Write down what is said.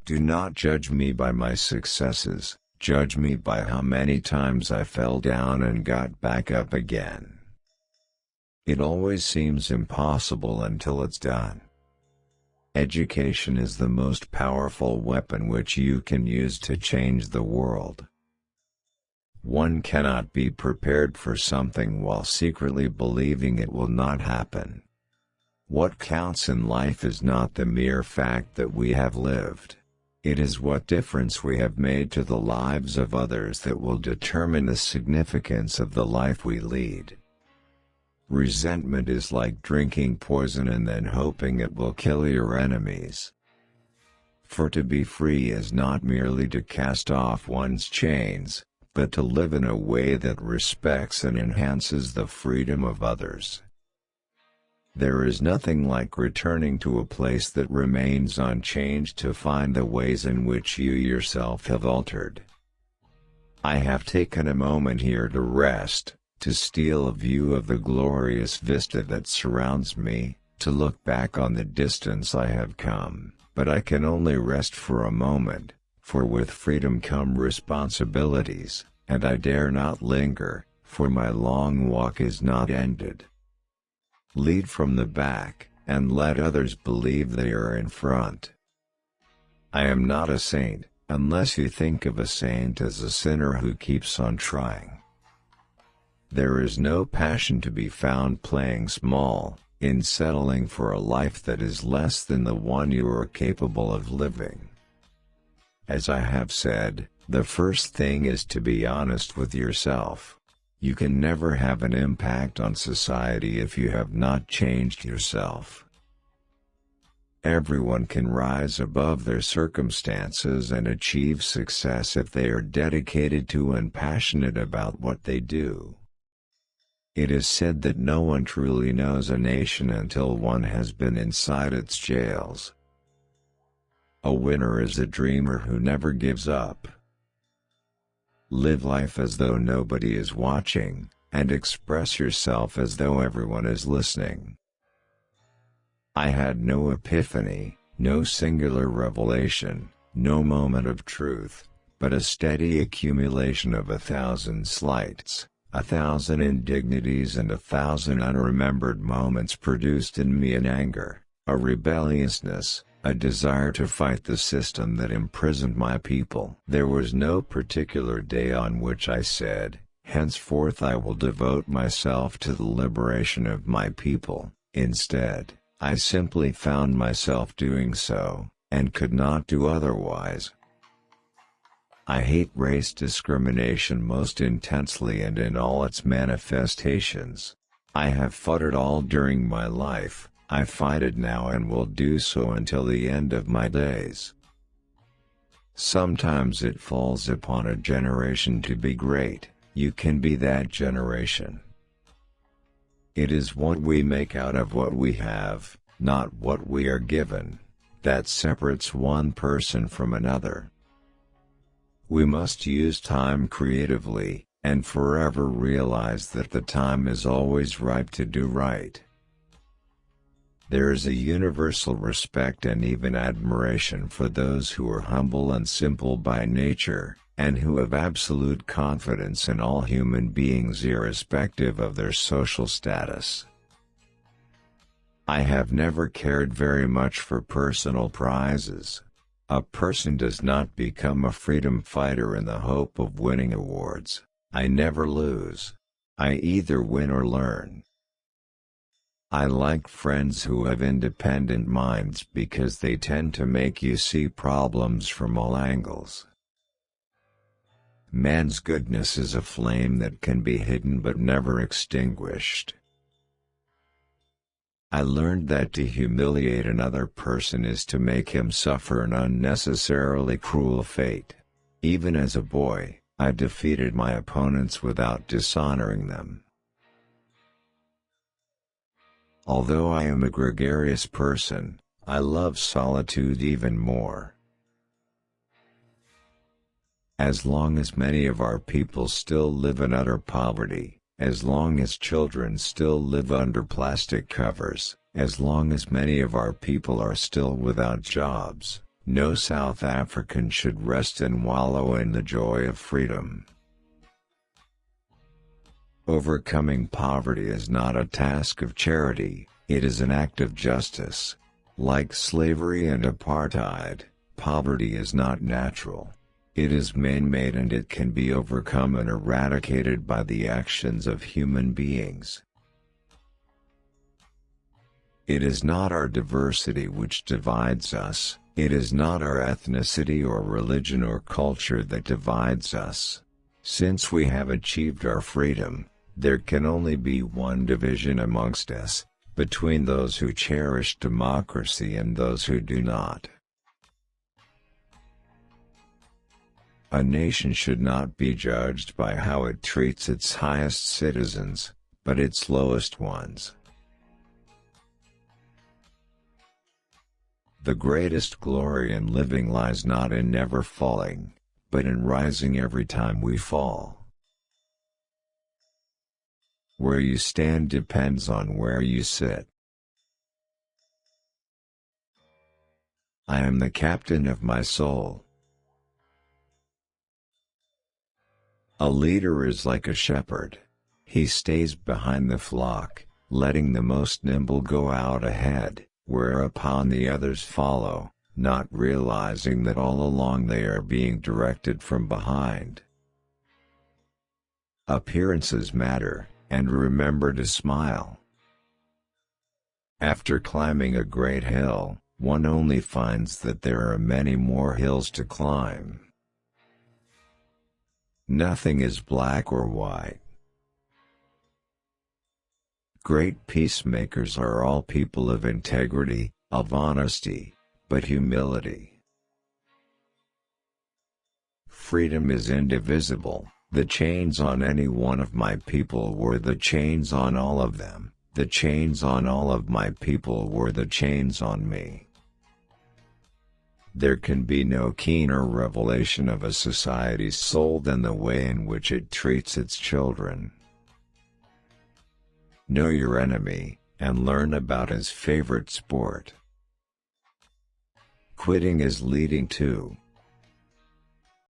Do not judge me by my successes, judge me by how many times I fell down and got back up again. It always seems impossible until it's done. Education is the most powerful weapon which you can use to change the world. One cannot be prepared for something while secretly believing it will not happen. What counts in life is not the mere fact that we have lived. It is what difference we have made to the lives of others that will determine the significance of the life we lead. Resentment is like drinking poison and then hoping it will kill your enemies. For to be free is not merely to cast off one's chains, but to live in a way that respects and enhances the freedom of others. There is nothing like returning to a place that remains unchanged to find the ways in which you yourself have altered. I have taken a moment here to rest, to steal a view of the glorious vista that surrounds me, to look back on the distance I have come, but I can only rest for a moment, for with freedom come responsibilities, and I dare not linger, for my long walk is not ended. Lead from the back, and let others believe they are in front. I am not a saint, unless you think of a saint as a sinner who keeps on trying. There is no passion to be found playing small, in settling for a life that is less than the one you are capable of living. As I have said, the first thing is to be honest with yourself. You can never have an impact on society if you have not changed yourself. Everyone can rise above their circumstances and achieve success if they are dedicated to and passionate about what they do. It is said that no one truly knows a nation until one has been inside its jails. A winner is a dreamer who never gives up. Live life as though nobody is watching, and express yourself as though everyone is listening. I had no epiphany, no singular revelation, no moment of truth, but a steady accumulation of 1,000 slights, 1,000 indignities and 1,000 unremembered moments produced in me an anger, a rebelliousness, a desire to fight the system that imprisoned my people. There was no particular day on which I said, henceforth I will devote myself to the liberation of my people. Instead, I simply found myself doing so, and could not do otherwise. I hate race discrimination most intensely and in all its manifestations. I have fought it all during my life. I fight it now and will do so until the end of my days. Sometimes it falls upon a generation to be great. You can be that generation. It is what we make out of what we have, not what we are given, that separates one person from another. We must use time creatively, and forever realize that the time is always ripe to do right. There is a universal respect and even admiration for those who are humble and simple by nature, and who have absolute confidence in all human beings irrespective of their social status. I have never cared very much for personal prizes. A person does not become a freedom fighter in the hope of winning awards. I never lose. I either win or learn. I like friends who have independent minds because they tend to make you see problems from all angles. Man's goodness is a flame that can be hidden but never extinguished. I learned that to humiliate another person is to make him suffer an unnecessarily cruel fate. Even as a boy, I defeated my opponents without dishonoring them. Although I am a gregarious person, I love solitude even more. As long as many of our people still live in utter poverty, as long as children still live under plastic covers, as long as many of our people are still without jobs, No South African should rest and wallow in the joy of freedom. Overcoming poverty is not a task of charity, it is an act of justice. Like slavery and apartheid, poverty is not natural. It is man-made and it can be overcome and eradicated by the actions of human beings. It is not our diversity which divides us, it is not our ethnicity or religion or culture that divides us. Since we have achieved our freedom, there can only be one division amongst us, between those who cherish democracy and those who do not. A nation should not be judged by how it treats its highest citizens, but its lowest ones. The greatest glory in living lies not in never falling, but in rising every time we fall. Where you stand depends on where you sit. I am the captain of my soul. A leader is like a shepherd. He stays behind the flock, letting the most nimble go out ahead, whereupon the others follow, not realizing that all along they are being directed from behind. Appearances matter, and remember to smile. After climbing a great hill, one only finds that there are many more hills to climb. Nothing is black or white. Great peacemakers are all people of integrity, of honesty, but humility. Freedom is indivisible. The chains on any one of my people were the chains on all of them. The chains on all of my people were the chains on me. There can be no keener revelation of a society's soul than the way in which it treats its children. Know your enemy, and learn about his favorite sport. Quitting is leading to